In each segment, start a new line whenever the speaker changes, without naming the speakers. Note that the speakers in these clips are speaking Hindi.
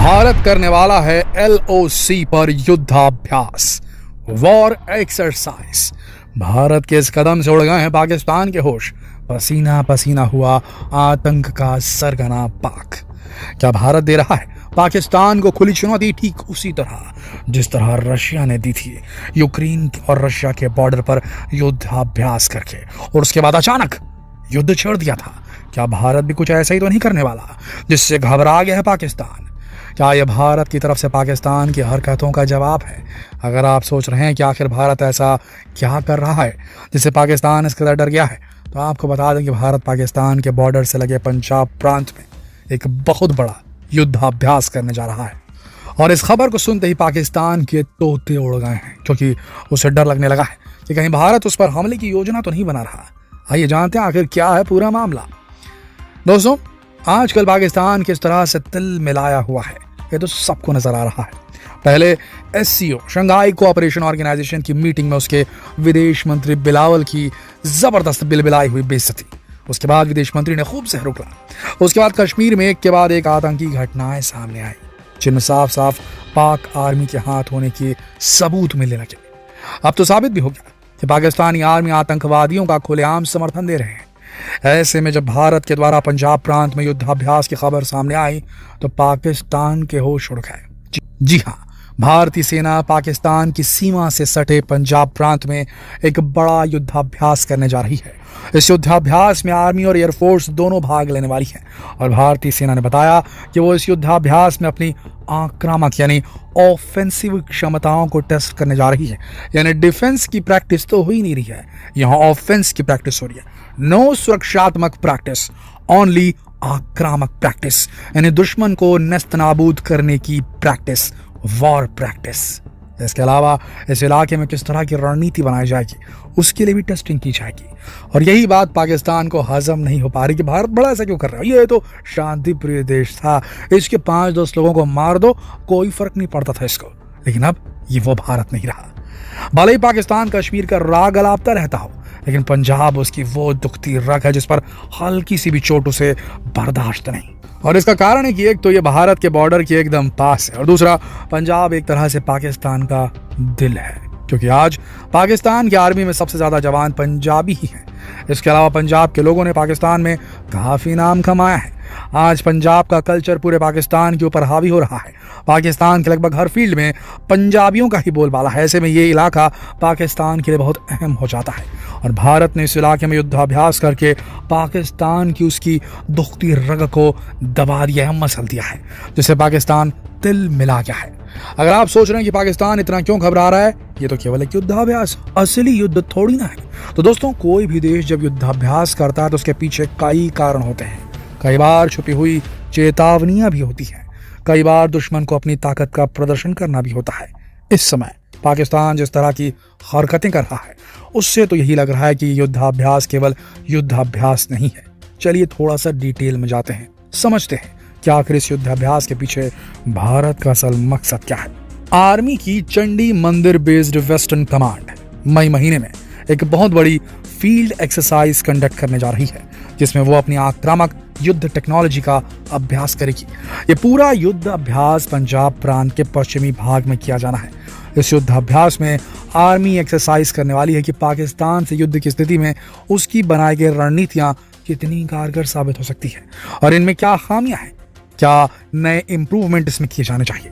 भारत करने वाला है LOC पर युद्धाभ्यास, वॉर एक्सरसाइज। भारत के इस कदम से उड़ गए हैं पाकिस्तान के होश। पसीना पसीना हुआ आतंक का सरगना पाक। क्या भारत दे रहा है पाकिस्तान को खुली चुनौती, ठीक उसी तरह जिस तरह रशिया ने दी थी यूक्रेन और रशिया के बॉर्डर पर युद्धाभ्यास करके, और उसके बाद अचानक युद्ध छेड़ दिया था। क्या भारत भी कुछ ऐसा ही तो नहीं करने वाला जिससे घबरा गया है पाकिस्तान? क्या यह भारत की तरफ से पाकिस्तान की हरकतों का जवाब है? अगर आप सोच रहे हैं कि आखिर भारत ऐसा क्या कर रहा है जिससे पाकिस्तान इस कदर डर गया है, तो आपको बता दें कि भारत पाकिस्तान के बॉर्डर से लगे पंजाब प्रांत में एक बहुत बड़ा युद्धाभ्यास करने जा रहा है। और इस खबर को सुनते ही पाकिस्तान के तोते उड़ गए हैं, क्योंकि उसे डर लगने लगा है कि कहीं भारत उस पर हमले की योजना तो नहीं बना रहा। आइए जानते हैं आखिर क्या है पूरा मामला। दोस्तों, आजकल पाकिस्तान किस तरह से तिल मिलाया हुआ है ये तो सबको नजर आ रहा है। पहले SCO शंघाई कोऑपरेशन ऑर्गेनाइजेशन की मीटिंग में उसके विदेश मंत्री बिलावल की जबरदस्त बिलबिलाई हुई बेइज्जती। उसके बाद विदेश मंत्री ने खूब सहर उगला। उसके बाद कश्मीर में एक के बाद एक आतंकी घटनाएं सामने आई, जिनमें साफ साफ पाक आर्मी के हाथ होने के सबूत मिलने लगे। अब तो साबित भी हो गया कि पाकिस्तानी आर्मी आतंकवादियों का खुलेआम समर्थन दे रहे हैं। ऐसे में जब भारत के द्वारा पंजाब प्रांत में युद्धाभ्यास की खबर सामने आई तो पाकिस्तान के होश उड़ गए। जी हाँ, भारतीय सेना पाकिस्तान की सीमा से सटे पंजाब प्रांत में एक बड़ा युद्धाभ्यास करने जा रही है। इस युद्धाभ्यास में आर्मी और एयरफोर्स दोनों भाग लेने वाली है, और भारतीय सेना ने बताया कि वो इस युद्धाभ्यास में अपनी आक्रामक यानी ऑफेंसिव क्षमताओं को टेस्ट करने जा रही है। यानी डिफेंस की प्रैक्टिस तो हो ही नहीं रही है, यहाँ ऑफेंस की प्रैक्टिस हो रही है। नो सुरक्षात्मक प्रैक्टिस, ओनली आक्रामक प्रैक्टिस, यानी दुश्मन को नेस्तनाबूद करने की प्रैक्टिस, वॉर प्रैक्टिस। इसके अलावा इस इलाके में किस तरह की रणनीति बनाई जाएगी उसके लिए भी टेस्टिंग की जाएगी। और यही बात पाकिस्तान को हजम नहीं हो पा रही कि भारत बड़ा ऐसा क्यों कर रहा है। ये तो शांति प्रिय देश था, इसके 5-10 लोगों को मार दो कोई फर्क नहीं पड़ता था इसको। लेकिन अब ये वो भारत नहीं रहा। भले ही पाकिस्तान कश्मीर का राग अलापता रहता हो, लेकिन पंजाब उसकी वो दुखती रग है जिस पर हल्की सी भी चोट उसे बर्दाश्त नहीं। और इसका कारण है कि एक तो ये भारत के बॉर्डर के एकदम पास है, और दूसरा पंजाब एक तरह से पाकिस्तान का दिल है, क्योंकि आज पाकिस्तान की आर्मी में सबसे ज्यादा जवान पंजाबी ही हैं। इसके अलावा पंजाब के लोगों ने पाकिस्तान में काफी नाम कमाया है। आज पंजाब का कल्चर पूरे पाकिस्तान के ऊपर हावी हो रहा है। पाकिस्तान के लगभग हर फील्ड में पंजाबियों का ही बोलबाला है। ऐसे में ये इलाका पाकिस्तान के लिए बहुत अहम हो जाता है, और भारत ने इस इलाके में युद्धाभ्यास करके पाकिस्तान की उसकी दुखती रग को दबा दिया है, मसल दिया है, जिससे पाकिस्तान तिल मिला गया है। अगर आप सोच रहे हैं कि पाकिस्तान इतना क्यों घबरा रहा है, ये तो केवल एक युद्धाभ्यास, असली युद्ध थोड़ी ना है। तो दोस्तों, कोई भी देश जब युद्धाभ्यास करता है तो उसके पीछे कई कारण होते हैं। कई बार छुपी हुई चेतावनियां भी होती हैं, कई बार दुश्मन को अपनी ताकत का प्रदर्शन करना भी होता है। इस समय पाकिस्तान जिस तरह की हरकतें कर रहा है उससे तो यही लग रहा है कि युद्धाभ्यास केवल युद्धाभ्यास नहीं है। चलिए थोड़ा सा डिटेल में जाते हैं, समझते हैं कि आखिर इस युद्धाभ्यास के पीछे भारत का असल मकसद क्या है। आर्मी की चंडी मंदिर बेस्ड वेस्टर्न कमांड मई महीने में एक बहुत बड़ी फील्ड एक्सरसाइज कंडक्ट करने जा रही है, जिसमें वो अपनी आक्रामक युद्ध टेक्नोलॉजी का अभ्यास करेगी। ये पूरा युद्ध अभ्यास पंजाब प्रांत के पश्चिमी भाग में किया जाना है। इस युद्धाभ्यास में आर्मी एक्सरसाइज करने वाली है कि पाकिस्तान से युद्ध की स्थिति में उसकी बनाई गई रणनीतियां कितनी कारगर साबित हो सकती है, और इनमें क्या खामियां हैं, क्या नए इंप्रूवमेंट इसमें किए जाने चाहिए।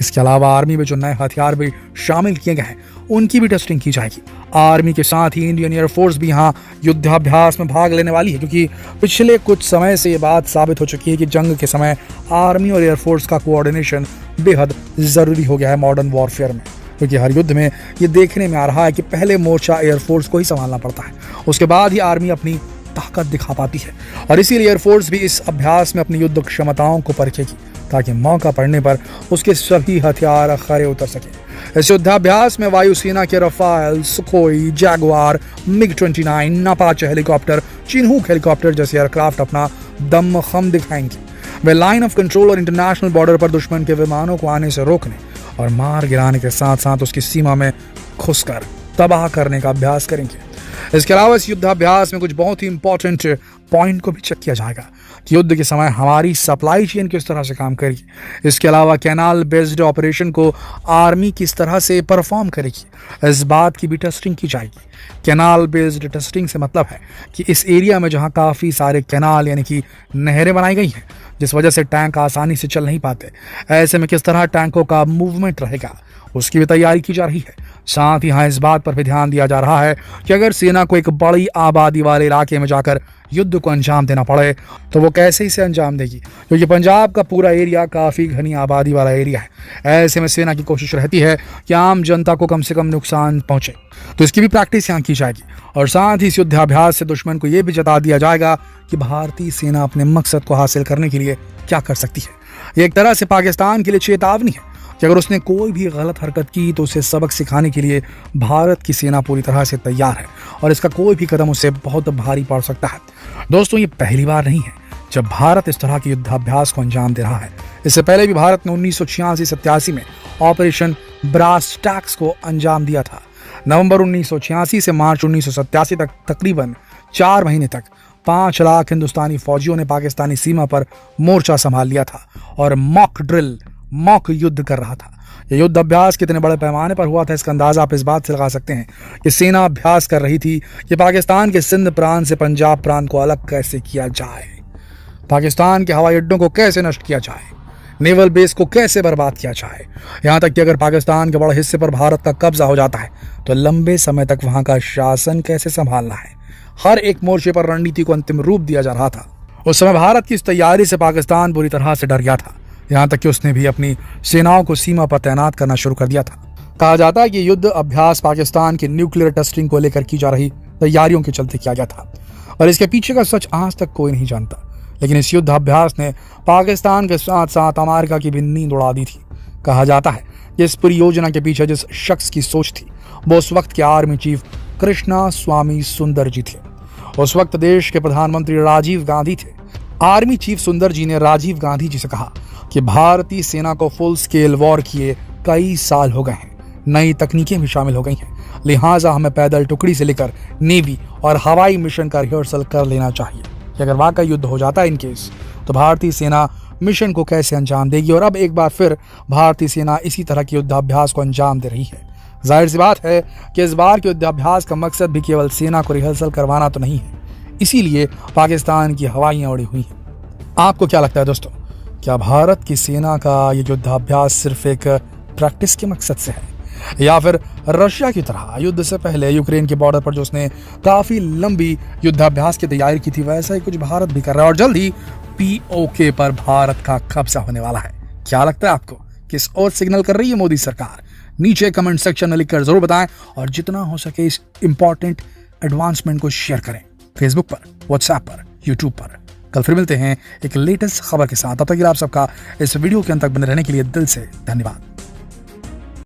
इसके अलावा आर्मी में जो नए हथियार भी शामिल किए गए हैं उनकी भी टेस्टिंग की जाएगी। आर्मी के साथ ही इंडियन एयरफोर्स भी यहाँ युद्धाभ्यास में भाग लेने वाली है, क्योंकि पिछले कुछ समय से ये बात साबित हो चुकी है कि जंग के समय आर्मी और एयरफोर्स का कोऑर्डिनेशन बेहद जरूरी हो गया है मॉडर्न वॉरफेयर में। क्योंकि हर युद्ध में ये देखने में आ रहा है कि पहले मोर्चा एयरफोर्स को ही संभालना पड़ता है, उसके बाद ही आर्मी अपनी ताकत दिखा पाती है। और इसीलिए एयरफोर्स भी इस अभ्यास में अपनी युद्ध क्षमताओं को परखेगी, ताकि मौका पड़ने पर उसके सभी हथियार खरे उतर सके। इस युद्धाभ्यास में वायुसेना के Rafale, Sukhoi, Jaguar, MiG-29, Apache helicopter, Chinook helicopter जैसे एयरक्राफ्ट अपना दमखम दिखाएंगे। वे लाइन ऑफ कंट्रोल और इंटरनेशनल बॉर्डर पर दुश्मन के विमानों को आने से रोकने और मार गिराने के साथ साथ उसकी सीमा में घुसकर तबाह करने का अभ्यास करेंगे। इसके अलावा इस युद्धाभ्यास में कुछ बहुत ही इंपॉर्टेंट पॉइंट को भी चेक किया जाएगा कि युद्ध के समय हमारी सप्लाई चेन किस तरह से काम करेगी। इसके अलावा कैनाल बेस्ड ऑपरेशन को आर्मी किस तरह से परफॉर्म करेगी, इस बात की भी टेस्टिंग की जाएगी। कैनाल बेस्ड टेस्टिंग से मतलब है कि इस एरिया में जहां काफ़ी सारे कैनाल यानी कि नहरें बनाई गई हैं, जिस वजह से टैंक आसानी से चल नहीं पाते, ऐसे में किस तरह टैंकों का मूवमेंट रहेगा, उसकी भी तैयारी की जा रही है। साथ ही यहाँ इस बात पर भी ध्यान दिया जा रहा है कि अगर सेना को एक बड़ी आबादी वाले इलाके में जाकर युद्ध को अंजाम देना पड़े तो वो कैसे इसे अंजाम देगी, क्योंकि पंजाब का पूरा एरिया काफ़ी घनी आबादी वाला एरिया है। ऐसे में सेना की कोशिश रहती है कि आम जनता को कम से कम नुकसान पहुंचे, तो इसकी भी प्रैक्टिस यहाँ की जाएगी। और साथ ही इस युद्धाभ्यास से दुश्मन को यह भी जता दिया जाएगा कि भारतीय सेना अपने मकसद को हासिल करने के लिए क्या कर सकती है। ये एक तरह से पाकिस्तान के लिए चेतावनी है कि अगर उसने कोई भी गलत हरकत की तो उसे सबक सिखाने के लिए भारत की सेना पूरी तरह से तैयार है और इसका कोई भी कदम उसे बहुत भारी पड़ सकता है। दोस्तों, ये पहली बार नहीं है जब भारत इस तरह के युद्धाभ्यास को अंजाम दे रहा है। इससे पहले भी भारत ने 1986-87 में ऑपरेशन ब्रास टैक्स को अंजाम दिया था। नवंबर 1986 से मार्च 1987 तक तकरीबन 4 महीने तक 5 लाख हिंदुस्तानी फौजियों ने पाकिस्तानी सीमा पर मोर्चा संभाल लिया था और मॉक युद्ध कर रहा था। यह युद्ध अभ्यास कितने बड़े पैमाने पर हुआ था, इसका अंदाजा आप इस बात से लगा सकते हैं कि सेना अभ्यास कर रही थी कि पाकिस्तान के सिंध प्रांत से पंजाब प्रांत को अलग कैसे किया जाए, पाकिस्तान के हवाई अड्डों को कैसे नष्ट किया जाए, नेवल बेस को कैसे बर्बाद किया जाए। यहां तक कि अगर पाकिस्तान के बड़े हिस्से पर भारत का कब्जा हो जाता है तो लंबे समय तक वहां का शासन कैसे संभालना है। हर एक मोर्चे पर रणनीति को अंतिम रूप दिया जा रहा था। उस समय भारत की इस तैयारी से पाकिस्तान पूरी तरह से डर गया था, यहां तक कि उसने भी अपनी सेनाओं को सीमा पर तैनात करना शुरू कर दिया था। कहा जाता है कि युद्ध अभ्यास पाकिस्तान की न्यूक्लियर टेस्टिंग को लेकर की जा रही तैयारियों के चलते किया गया था और इसके पीछे का सच आज तक कोई नहीं जानता। लेकिन इस युद्ध अभ्यास ने पाकिस्तान के साथ साथ अमेरिका की भी नींद उड़ा दी थी। कहा जाता है कि इस पूरी योजना के पीछे जिस शख्स की सोच थी वो उस वक्त के आर्मी चीफ कृष्णा स्वामी सुंदर जी थे। उस वक्त देश के प्रधानमंत्री राजीव गांधी थे। आर्मी चीफ सुंदर जी ने राजीव गांधी जी से कहा कि भारतीय सेना को फुल स्केल वॉर किए कई साल हो गए हैं, नई तकनीकें भी शामिल हो गई हैं, लिहाजा हमें पैदल टुकड़ी से लेकर नेवी और हवाई मिशन का रिहर्सल कर लेना चाहिए कि अगर वाकई युद्ध हो जाता है इन केस तो भारतीय सेना मिशन को कैसे अंजाम देगी। और अब एक बार फिर भारतीय सेना इसी तरह के युद्धाभ्यास को अंजाम दे रही है। जाहिर सी बात है कि इस बार के युद्धाभ्यास का मकसद भी केवल सेना को रिहर्सल करवाना तो नहीं है, इसीलिए पाकिस्तान की हवाइयां उड़ी हुई हैं। आपको क्या लगता है दोस्तों, क्या भारत की सेना का ये युद्धाभ्यास सिर्फ एक प्रैक्टिस के मकसद से है, या फिर रशिया की तरह युद्ध से पहले यूक्रेन के बॉर्डर पर जो उसने काफी लंबी युद्धाभ्यास की तैयारी की थी वैसा ही कुछ भारत भी कर रहा है और जल्द ही POK पर भारत का कब्जा होने वाला है। क्या लगता है आपको, किस ओर सिग्नल कर रही है मोदी सरकार? नीचे कमेंट सेक्शन में लिखकर जरूर बताएं और जितना हो सके इस इंपॉर्टेंट एडवांसमेंट को शेयर करें फेसबुक पर, व्हाट्सएप पर, यूट्यूब पर। कल फिर मिलते हैं एक लेटेस्ट खबर के साथ। तब तक आप सबका इस वीडियो के अंत तक बने रहने के लिए दिल से धन्यवाद।